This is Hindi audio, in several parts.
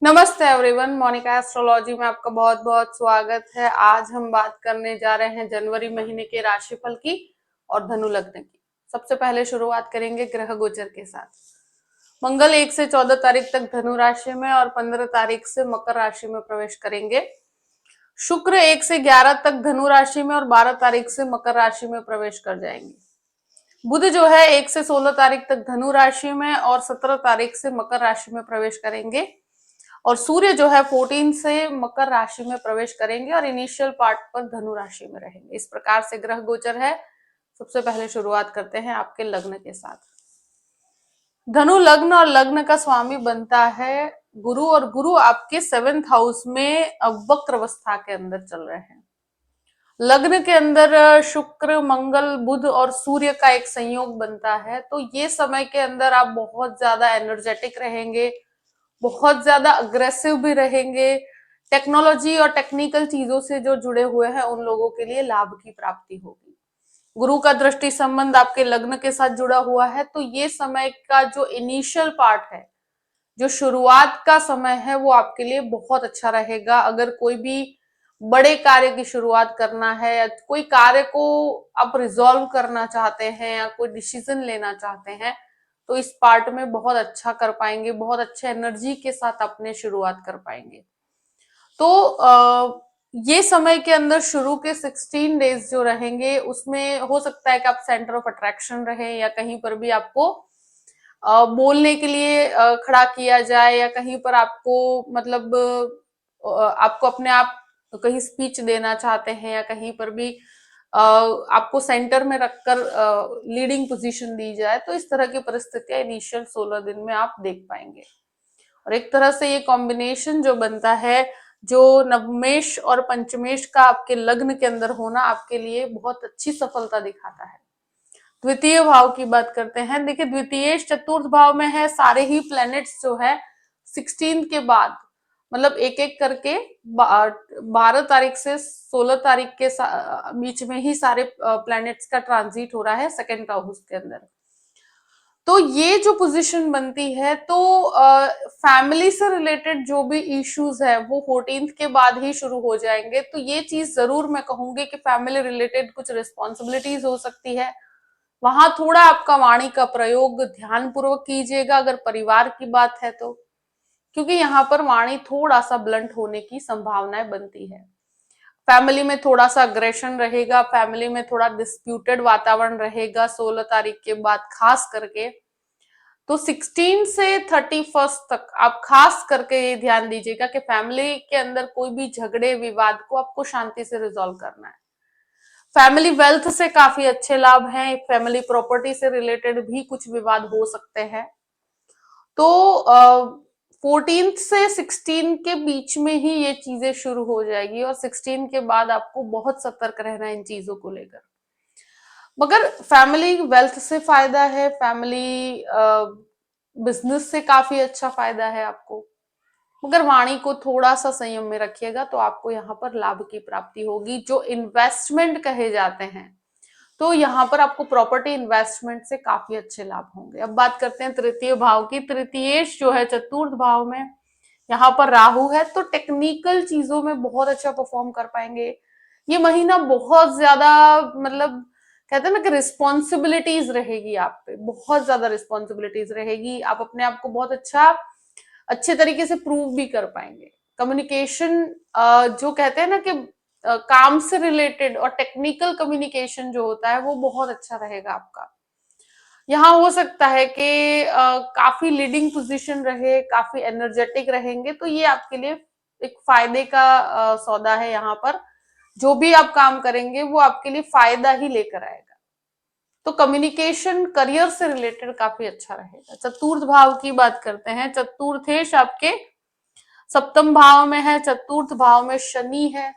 नमस्ते एवरीवन, मोनिका एस्ट्रोलॉजी में आपका बहुत बहुत स्वागत है। आज हम बात करने जा रहे हैं जनवरी महीने के राशिफल की और धनु लग्न की। सबसे पहले शुरुआत करेंगे ग्रह गोचर के साथ। मंगल 1 से 14 तारीख तक धनु राशि में और 15 तारीख से मकर राशि में प्रवेश करेंगे। शुक्र 1 से 11 तक धनु राशि में और 12 तारीख से मकर राशि में प्रवेश कर जाएंगे। बुध जो है 1 से 16 तारीख तक धनु राशि में और 17 तारीख से मकर राशि में प्रवेश करेंगे। और सूर्य जो है 14 से मकर राशि में प्रवेश करेंगे और इनिशियल पार्ट पर धनु राशि में रहेंगे। इस प्रकार से ग्रह गोचर है। सबसे पहले शुरुआत करते हैं आपके लग्न के साथ। धनु लग्न और लग्न का स्वामी बनता है गुरु, और गुरु आपके 7th हाउस में वक्र अवस्था के अंदर चल रहे हैं। लग्न के अंदर शुक्र, मंगल, बुध और सूर्य का एक संयोग बनता है, तो ये समय के अंदर आप बहुत ज्यादा एनर्जेटिक रहेंगे, बहुत ज्यादा अग्रेसिव भी रहेंगे। टेक्नोलॉजी और टेक्निकल चीजों से जो जुड़े हुए हैं उन लोगों के लिए लाभ की प्राप्ति होगी। गुरु का दृष्टि संबंध आपके लग्न के साथ जुड़ा हुआ है, तो ये समय का जो इनिशियल पार्ट है, जो शुरुआत का समय है, वो आपके लिए बहुत अच्छा रहेगा। अगर कोई भी बड़े कार्य की शुरुआत करना है या कोई कार्य को आप रिजॉल्व करना चाहते हैं या कोई डिसीजन लेना चाहते हैं, तो इस पार्ट में बहुत अच्छा कर पाएंगे, बहुत अच्छे एनर्जी के साथ अपने शुरुआत कर पाएंगे। तो ये समय के अंदर शुरू के 16 डेज जो रहेंगे उसमें हो सकता है कि आप सेंटर ऑफ अट्रैक्शन रहे या कहीं पर भी आपको बोलने के लिए खड़ा किया जाए या कहीं पर आपको मतलब आपको अपने आप कहीं स्पीच देना चाहते हैं या कहीं पर भी आपको सेंटर में रखकर लीडिंग पोजीशन दी जाए, तो इस तरह की परिस्थितियां इनिशियल 16 दिन में आप देख पाएंगे। और एक तरह से ये कॉम्बिनेशन जो बनता है, जो नवमेश और पंचमेश का आपके लग्न के अंदर होना आपके लिए बहुत अच्छी सफलता दिखाता है। द्वितीय भाव की बात करते हैं। देखिए, द्वितीय चतुर्थ भाव में है, सारे ही प्लैनेट्स जो है 16 के बाद मतलब एक एक करके 12 तारीख से 16 तारीख के बीच में ही सारे प्लैनेट्स का ट्रांजिट हो रहा है सेकेंड हाउस के अंदर। तो ये जो पोजीशन बनती है, तो फैमिली से रिलेटेड जो भी इश्यूज है वो 14th के बाद ही शुरू हो जाएंगे। तो ये चीज जरूर मैं कहूंगी कि फैमिली रिलेटेड कुछ रिस्पॉन्सिबिलिटीज हो सकती है, वहां थोड़ा आपका वाणी का प्रयोग ध्यान पूर्वक कीजिएगा अगर परिवार की बात है तो, क्योंकि यहाँ पर वाणी थोड़ा सा ब्लंट होने की संभावनाएं बनती है। फैमिली में थोड़ा सा अग्रेशन रहेगा, फैमिली में थोड़ा डिस्प्यूटेड वातावरण रहेगा 16 तारीख के बाद खास करके। तो 16 से 31 तक आप खास करके ये ध्यान दीजिएगा कि फैमिली के अंदर कोई भी झगड़े विवाद को आपको शांति से रिजॉल्व करना है। फैमिली वेल्थ से काफी अच्छे लाभ हैं, फैमिली प्रॉपर्टी से रिलेटेड भी कुछ विवाद हो सकते हैं। तो 14 से 16 के बीच में ही ये चीजें शुरू हो जाएगी और 16 के बाद आपको बहुत सतर्क रहना है इन चीजों को लेकर। मगर फैमिली वेल्थ से फायदा है, फैमिली बिजनेस से काफी अच्छा फायदा है आपको, मगर वाणी को थोड़ा सा संयम में रखिएगा तो आपको यहाँ पर लाभ की प्राप्ति होगी। जो इन्वेस्टमेंट कहे जाते हैं, तो यहाँ पर आपको प्रॉपर्टी इन्वेस्टमेंट से काफी अच्छे लाभ होंगे। अब बात करते हैं तृतीय भाव की। तृतीयेश जो है चतुर्थ भाव में, यहाँ पर राहु है, तो टेक्निकल चीजों में बहुत अच्छा परफॉर्म कर पाएंगे। ये महीना बहुत ज्यादा मतलब कहते हैं ना कि रिस्पॉन्सिबिलिटीज रहेगी आप पे, बहुत ज्यादा रिस्पॉन्सिबिलिटीज रहेगी। आप अपने आप को बहुत अच्छे तरीके से प्रूव भी कर पाएंगे। कम्युनिकेशन जो कहते हैं ना कि काम से रिलेटेड और टेक्निकल कम्युनिकेशन जो होता है वो बहुत अच्छा रहेगा आपका। यहाँ हो सकता है कि काफी लीडिंग पोजीशन रहे, काफी एनर्जेटिक रहेंगे, तो ये आपके लिए एक फायदे का सौदा है। यहाँ पर जो भी आप काम करेंगे वो आपके लिए फायदा ही लेकर आएगा। तो कम्युनिकेशन करियर से रिलेटेड काफी अच्छा रहेगा। चतुर्थ भाव की बात करते हैं। चतुर्थेश आपके सप्तम भाव में है, चतुर्थ भाव में शनि है।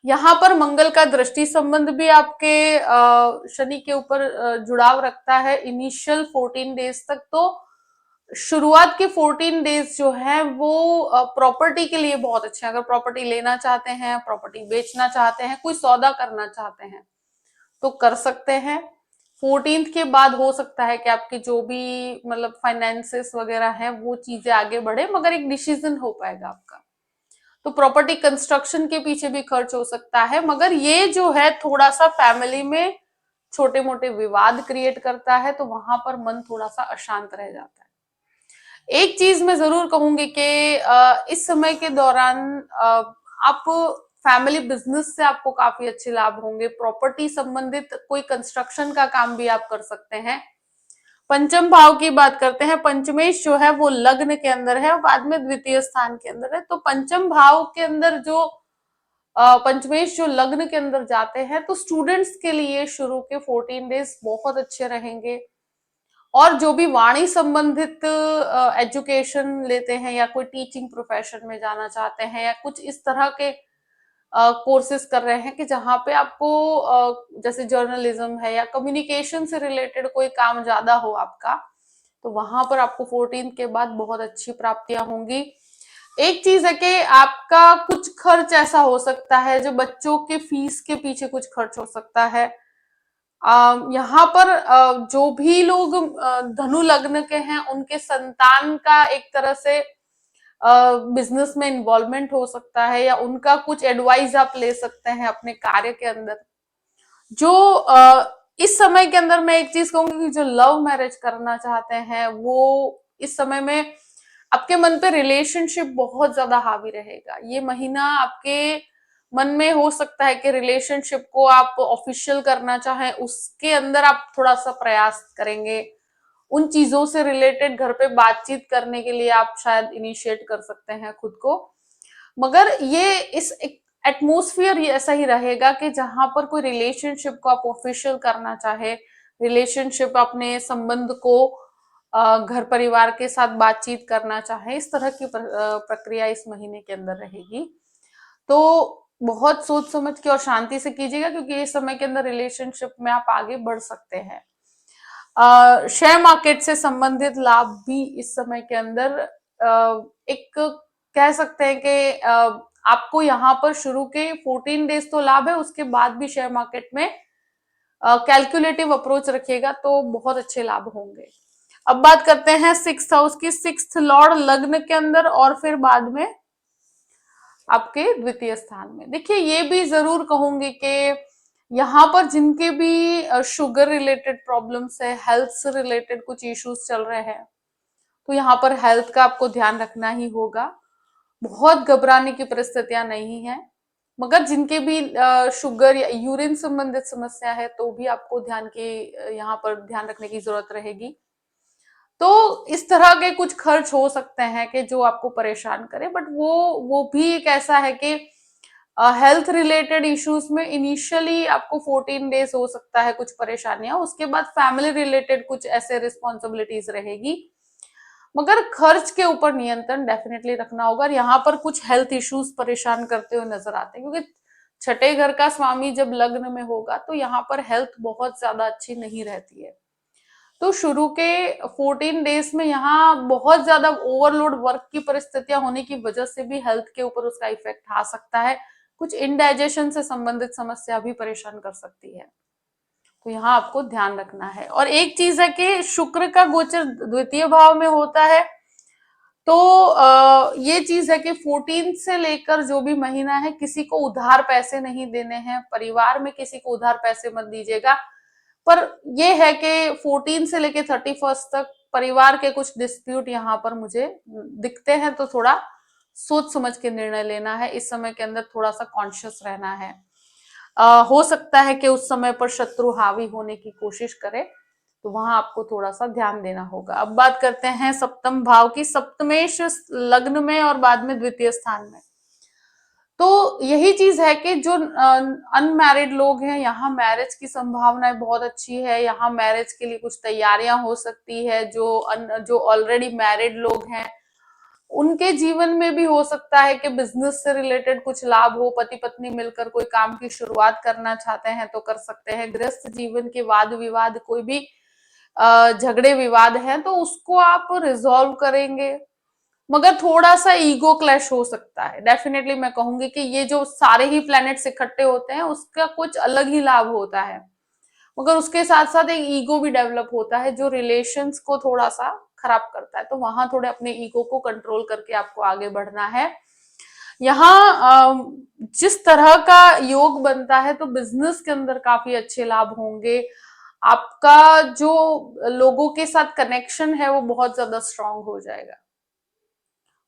यहाँ पर मंगल का दृष्टि संबंध भी आपके शनि के ऊपर जुड़ाव रखता है इनिशियल 14 डेज तक। तो शुरुआत के 14 डेज जो है वो प्रॉपर्टी के लिए बहुत अच्छे हैं। अगर प्रॉपर्टी लेना चाहते हैं, प्रॉपर्टी बेचना चाहते हैं, कोई सौदा करना चाहते हैं तो कर सकते हैं। 14th के बाद हो सकता है कि आपकी जो भी मतलब फाइनेंसेस वगैरह है वो चीजें आगे बढ़े, मगर एक डिसीजन हो पाएगा आपका। तो प्रॉपर्टी कंस्ट्रक्शन के पीछे भी खर्च हो सकता है, मगर ये जो है थोड़ा सा फैमिली में छोटे मोटे विवाद क्रिएट करता है, तो वहां पर मन थोड़ा सा अशांत रह जाता है। एक चीज मैं जरूर कहूंगी कि इस समय के दौरान आप फैमिली बिजनेस से आपको काफी अच्छे लाभ होंगे। प्रॉपर्टी संबंधित कोई कंस्ट्रक्शन का काम भी आप कर सकते हैं। पंचम भाव की बात करते हैं। पंचमेश जो है वो लग्न के अंदर है और बाद में द्वितीय स्थान के अंदर है। तो पंचम भाव के अंदर जो पंचमेश जो लग्न के अंदर जाते हैं, तो स्टूडेंट्स के लिए शुरू के 14 डेज बहुत अच्छे रहेंगे। और जो भी वाणी संबंधित एजुकेशन लेते हैं या कोई टीचिंग प्रोफेशन में जाना चाहते हैं या कुछ इस तरह के कोर्सेज कर रहे हैं कि जहाँ पे आपको जैसे जर्नलिज्म है या कम्युनिकेशन से रिलेटेड कोई काम ज्यादा हो आपका, तो वहां पर आपको 14 के बाद बहुत अच्छी प्राप्तियां होंगी। एक चीज है कि आपका कुछ खर्च ऐसा हो सकता है जो बच्चों के फीस के पीछे कुछ खर्च हो सकता है। यहाँ पर जो भी लोग धनु लग्न के हैं उनके संतान का एक तरह से बिजनेस में इन्वॉल्वमेंट हो सकता है या उनका कुछ एडवाइस आप ले सकते हैं अपने कार्य के अंदर। जो इस समय के अंदर मैं एक चीज कहूंगी कि जो लव मैरिज करना चाहते हैं वो इस समय में आपके मन पे रिलेशनशिप बहुत ज्यादा हावी रहेगा। ये महीना आपके मन में हो सकता है कि रिलेशनशिप को आप ऑफिशियल करना चाहें, उसके अंदर आप थोड़ा सा प्रयास करेंगे। उन चीजों से रिलेटेड घर पे बातचीत करने के लिए आप शायद इनिशिएट कर सकते हैं खुद को। मगर ये इस एटमोस्फियर ऐसा ही रहेगा कि जहां पर कोई रिलेशनशिप को आप ऑफिशियल करना चाहे, रिलेशनशिप अपने संबंध को घर परिवार के साथ बातचीत करना चाहे, इस तरह की प्रक्रिया इस महीने के अंदर रहेगी। तो बहुत सोच समझ के और शांति से कीजिएगा, क्योंकि इस समय के अंदर रिलेशनशिप में आप आगे बढ़ सकते हैं। शेयर मार्केट से संबंधित लाभ भी इस समय के अंदर एक कह सकते हैं कि आपको यहाँ पर शुरू के 14 डेज तो लाभ है, उसके बाद भी शेयर मार्केट में कैलकुलेटिव अप्रोच रखिएगा तो बहुत अच्छे लाभ होंगे। अब बात करते हैं 6th हाउस की। 6th लॉर्ड लग्न के अंदर और फिर बाद में आपके द्वितीय स्थान में। देखिए ये भी जरूर कहूंगी कि यहाँ पर जिनके भी शुगर रिलेटेड प्रॉब्लम्स है, हेल्थ से रिलेटेड कुछ इश्यूज चल रहे हैं, तो यहाँ पर हेल्थ का आपको ध्यान रखना ही होगा। बहुत घबराने की परिस्थितियां नहीं है, मगर जिनके भी शुगर या यूरिन संबंधित समस्या है तो भी आपको ध्यान की यहाँ पर ध्यान रखने की जरूरत रहेगी। तो इस तरह के कुछ खर्च हो सकते हैं कि जो आपको परेशान करे, बट वो भी एक ऐसा है कि हेल्थ रिलेटेड इश्यूज में इनिशियली आपको 14 डेज हो सकता है कुछ परेशानियां, उसके बाद फैमिली रिलेटेड कुछ ऐसे रिस्पॉन्सिबिलिटीज रहेगी। मगर खर्च के ऊपर नियंत्रण डेफिनेटली रखना होगा। और यहाँ पर कुछ हेल्थ इश्यूज परेशान करते हुए नजर आते हैं, क्योंकि छठे घर का स्वामी जब लग्न में होगा तो यहाँ पर हेल्थ बहुत ज्यादा अच्छी नहीं रहती है। तो शुरू के 14 डेज में यहाँ बहुत ज्यादा ओवरलोड वर्क की परिस्थितियां होने की वजह से भी हेल्थ के ऊपर उसका इफेक्ट आ सकता है। कुछ इनडाइजेशन से संबंधित समस्या भी परेशान कर सकती है, तो यहाँ आपको ध्यान रखना है। और एक चीज है कि शुक्र का गोचर द्वितीय भाव में होता है, तो ये चीज है कि 14 से लेकर जो भी महीना है किसी को उधार पैसे नहीं देने हैं, परिवार में किसी को उधार पैसे मत दीजिएगा। पर ये है कि 14 से लेके 31 तक परिवार के कुछ डिस्प्यूट यहाँ पर मुझे दिखते हैं, तो थोड़ा सोच समझ के निर्णय लेना है। इस समय के अंदर थोड़ा सा कॉन्शियस रहना है। हो सकता है कि उस समय पर शत्रु हावी होने की कोशिश करे, तो वहां आपको थोड़ा सा ध्यान देना होगा। अब बात करते हैं सप्तम भाव की। सप्तमेश लग्न में और बाद में द्वितीय स्थान में। तो यही चीज है कि जो अनमैरिड लोग हैं, यहाँ मैरिज की संभावनाएं बहुत अच्छी है। यहाँ मैरिज के लिए कुछ तैयारियां हो सकती है। जो ऑलरेडी मैरिड लोग हैं उनके जीवन में भी हो सकता है कि बिजनेस से रिलेटेड कुछ लाभ हो। पति पत्नी मिलकर कोई काम की शुरुआत करना चाहते हैं तो कर सकते हैं। गृहस्थ जीवन के वाद विवाद, कोई भी झगड़े विवाद हैं तो उसको आप रिजॉल्व करेंगे। मगर थोड़ा सा ईगो क्लैश हो सकता है। डेफिनेटली मैं कहूंगी कि ये जो सारे ही प्लैनेट्स इकट्ठे होते हैं उसका कुछ अलग ही लाभ होता है। मगर उसके साथ साथ एक ईगो भी डेवलप होता है जो रिलेशंस को थोड़ा सा खराब करता है। तो वहां थोड़े अपने ईगो को कंट्रोल करके आपको आगे बढ़ना है। यहाँ जिस तरह का योग बनता है तो बिजनेस के अंदर काफी अच्छे लाभ होंगे। आपका जो लोगों के साथ कनेक्शन है वो बहुत ज्यादा स्ट्रांग हो जाएगा।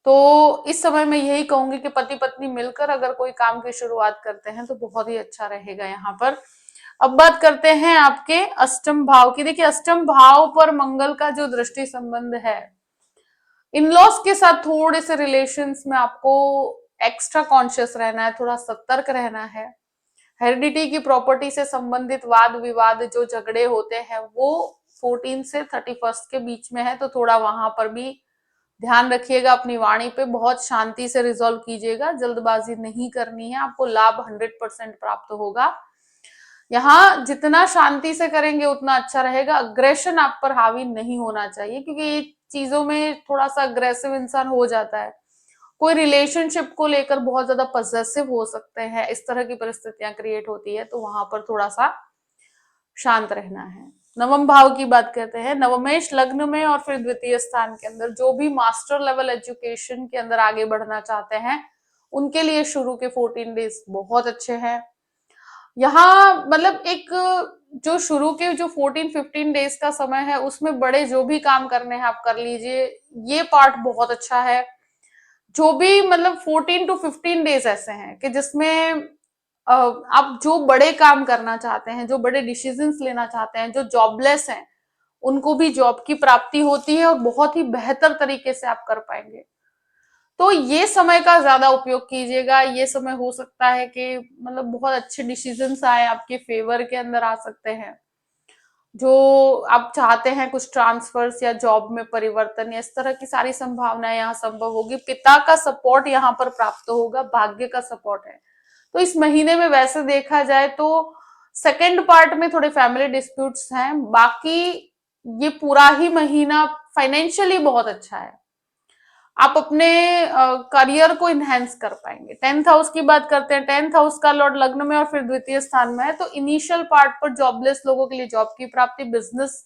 तो इस समय मैं यही कहूंगी कि पति पत्नी मिलकर अगर कोई काम की शुरुआत करते हैं तो बहुत ही अच्छा रहेगा यहाँ पर। अब बात करते हैं आपके अष्टम भाव की। देखिए, अष्टम भाव पर मंगल का जो दृष्टि संबंध है, इन लॉस के साथ थोड़े से रिलेशंस में आपको एक्स्ट्रा कॉन्शियस रहना है, थोड़ा सतर्क रहना है। हेरिडिटी की प्रॉपर्टी से संबंधित वाद विवाद जो झगड़े होते हैं वो 14 से 31 के बीच में है, तो थोड़ा वहां पर भी ध्यान रखिएगा। अपनी वाणी पे बहुत शांति से रिजॉल्व कीजिएगा, जल्दबाजी नहीं करनी है, आपको लाभ 100% प्राप्त होगा। यहाँ जितना शांति से करेंगे उतना अच्छा रहेगा। अग्रेशन आप पर हावी नहीं होना चाहिए, क्योंकि ये चीजों में थोड़ा सा अग्रेसिव इंसान हो जाता है। कोई रिलेशनशिप को लेकर बहुत ज्यादा पॉसेसिव हो सकते हैं, इस तरह की परिस्थितियां क्रिएट होती है, तो वहां पर थोड़ा सा शांत रहना है। नवम भाव की बात करते हैं। नवमेश लग्न में और फिर द्वितीय स्थान के अंदर जो भी मास्टर लेवल एजुकेशन के अंदर आगे बढ़ना चाहते हैं उनके लिए शुरू के 14 डेज बहुत अच्छे हैं। यहाँ मतलब एक जो शुरू के जो 14-15 डेज का समय है उसमें बड़े जो भी काम करने हैं आप कर लीजिए, ये पार्ट बहुत अच्छा है। जो भी मतलब 14 to 15 डेज ऐसे हैं कि जिसमें आप जो बड़े काम करना चाहते हैं, जो बड़े डिसीजंस लेना चाहते हैं, जो जॉबलेस हैं उनको भी जॉब की प्राप्ति होती है और बहुत ही बेहतर तरीके से आप कर पाएंगे। तो ये समय का ज्यादा उपयोग कीजिएगा। ये समय हो सकता है कि मतलब बहुत अच्छे डिसीजंस आए, आपके फेवर के अंदर आ सकते हैं। जो आप चाहते हैं कुछ ट्रांसफर्स या जॉब में परिवर्तन या इस तरह की सारी संभावनाएं यहाँ संभव होगी। पिता का सपोर्ट यहाँ पर प्राप्त होगा, भाग्य का सपोर्ट है। तो इस महीने में वैसे देखा जाए तो सेकंड पार्ट में थोड़े फैमिली डिस्प्यूट्स हैं, बाकी ये पूरा ही महीना फाइनेंशियली बहुत अच्छा है। आप अपने करियर को इनहेंस कर पाएंगे। 10th हाउस की बात करते हैं। 10th हाउस का लॉर्ड लग्न में और फिर द्वितीय स्थान में है, तो इनिशियल पार्ट पर जॉबलेस लोगों के लिए जॉब की प्राप्ति, बिजनेस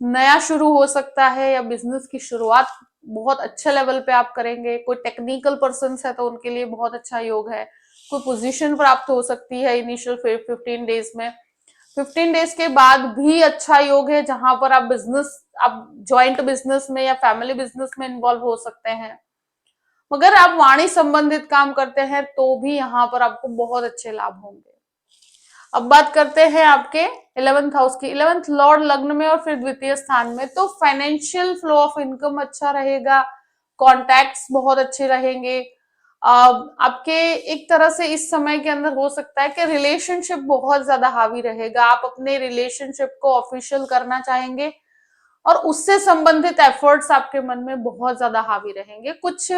नया शुरू हो सकता है या बिजनेस की शुरुआत बहुत अच्छे लेवल पे आप करेंगे। कोई टेक्निकल पर्सन है तो उनके लिए बहुत अच्छा योग है। कोई पोजीशन प्राप्त हो सकती है इनिशियल 15 डेज में। 15 डेज के बाद भी अच्छा योग है जहां पर आप ज्वाइंट बिजनेस में या फैमिली बिजनेस में इन्वॉल्व हो सकते हैं। मगर आप वाणी संबंधित काम करते हैं तो भी यहाँ पर आपको बहुत अच्छे लाभ होंगे। अब बात करते हैं आपके 11th हाउस की। 11th लॉर्ड लग्न में और फिर द्वितीय स्थान में, तो फाइनेंशियल फ्लो ऑफ इनकम अच्छा रहेगा, कॉन्टैक्ट्स बहुत अच्छे रहेंगे। आपके एक तरह से इस समय के अंदर हो सकता है कि रिलेशनशिप बहुत ज्यादा हावी रहेगा। आप अपने रिलेशनशिप को ऑफिशियल करना चाहेंगे और उससे संबंधित एफर्ट्स आपके मन में बहुत ज्यादा हावी रहेंगे। कुछ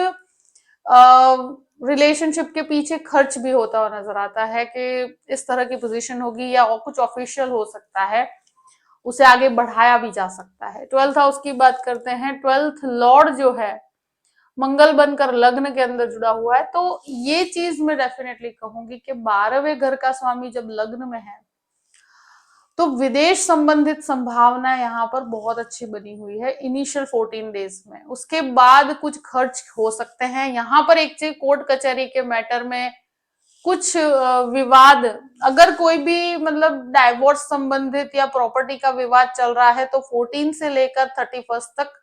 रिलेशनशिप के पीछे खर्च भी होता हुआ नजर आता है कि इस तरह की पोजीशन होगी या और कुछ ऑफिशियल हो सकता है, उसे आगे बढ़ाया भी जा सकता है। 12th हाउस की बात करते हैं। 12th लॉर्ड जो है मंगल बनकर लग्न के अंदर जुड़ा हुआ है, तो ये चीज मैं डेफिनेटली कहूंगी कि 12वें घर का स्वामी जब लग्न में है तो विदेश संबंधित संभावना यहाँ पर बहुत अच्छी बनी हुई है इनिशियल 14 डेज में। उसके बाद कुछ खर्च हो सकते हैं। यहाँ पर एक चीज, कोर्ट कचहरी के मैटर में कुछ विवाद, अगर कोई भी मतलब डाइवोर्स संबंधित या प्रॉपर्टी का विवाद चल रहा है तो 14 से लेकर 31 तक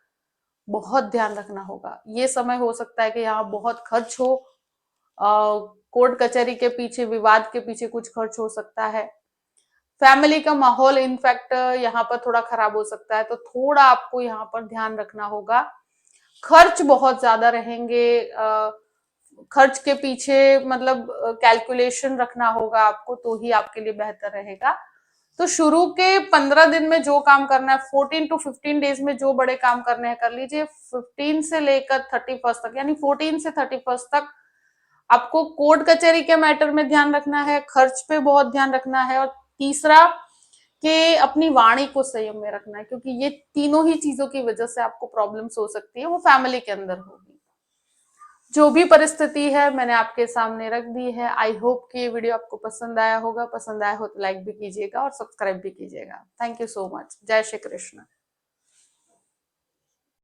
बहुत ध्यान रखना होगा। ये समय हो सकता है कि यहाँ बहुत खर्च हो, कोर्ट कचहरी के पीछे, विवाद के पीछे कुछ खर्च हो सकता है। फैमिली का माहौल इनफैक्ट यहाँ पर थोड़ा खराब हो सकता है, तो थोड़ा आपको यहाँ पर ध्यान रखना होगा। खर्च बहुत ज्यादा रहेंगे, खर्च के पीछे मतलब कैलकुलेशन रखना होगा आपको, तो ही आपके लिए बेहतर रहेगा। तो शुरू के 15 दिन में जो काम करना है, 14 to 15 डेज में जो बड़े काम करने हैं कर लीजिए। 15 से लेकर 31 तक, यानी 14 से 31 तक आपको कोर्ट कचहरी के मैटर में ध्यान रखना है, खर्च पे बहुत ध्यान रखना है, और तीसरा कि अपनी वाणी को संयम में रखना है, क्योंकि ये तीनों ही चीजों की वजह से आपको प्रॉब्लम्स हो सकती है, वो फैमिली के अंदर होगी। जो भी परिस्थिति है मैंने आपके सामने रख दी है। आई होप कि ये वीडियो आपको पसंद आया होगा। पसंद आया हो तो लाइक भी कीजिएगा और सब्सक्राइब भी कीजिएगा। Thank you so much. जय श्री कृष्ण।